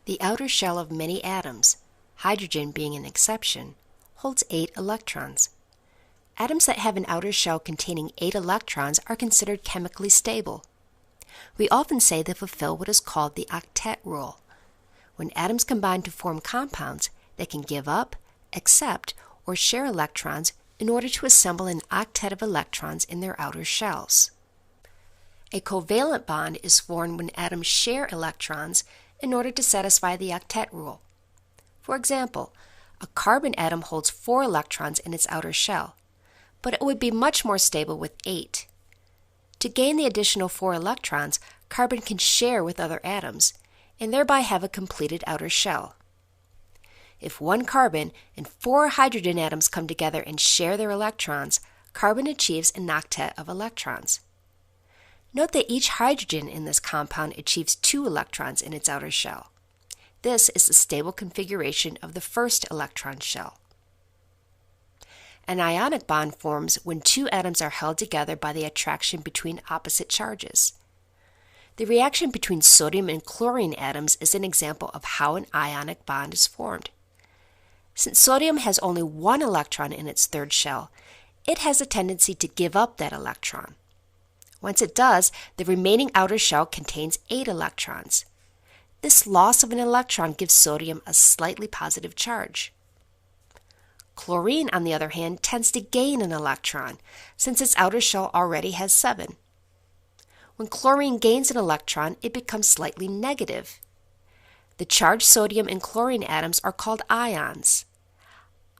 The outer shell of many atoms, hydrogen being an exception, holds 8 electrons. Atoms that have an outer shell containing 8 electrons are considered chemically stable. We often say they fulfill what is called the octet rule. When atoms combine to form compounds, they can give up, accept, or share electrons in order to assemble an octet of electrons in their outer shells. A covalent bond is formed when atoms share electrons in order to satisfy the octet rule. For example, a carbon atom holds 4 electrons in its outer shell, but it would be much more stable with 8. To gain the additional 4 electrons, carbon can share with other atoms, and thereby have a completed outer shell. If 1 carbon and 4 hydrogen atoms come together and share their electrons, carbon achieves an octet of electrons. Note that each hydrogen in this compound achieves 2 electrons in its outer shell. This is the stable configuration of the first electron shell. An ionic bond forms when 2 atoms are held together by the attraction between opposite charges. The reaction between sodium and chlorine atoms is an example of how an ionic bond is formed. Since sodium has only 1 electron in its third shell, it has a tendency to give up that electron. Once it does, the remaining outer shell contains 8 electrons. This loss of an electron gives sodium a slightly positive charge. Chlorine, on the other hand, tends to gain an electron, since its outer shell already has 7. When chlorine gains an electron, it becomes slightly negative. The charged sodium and chlorine atoms are called ions.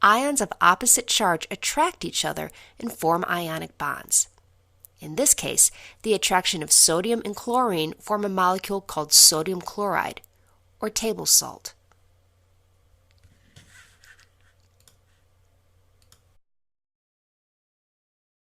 Ions of opposite charge attract each other and form ionic bonds. In this case, the attraction of sodium and chlorine form a molecule called sodium chloride, or table salt.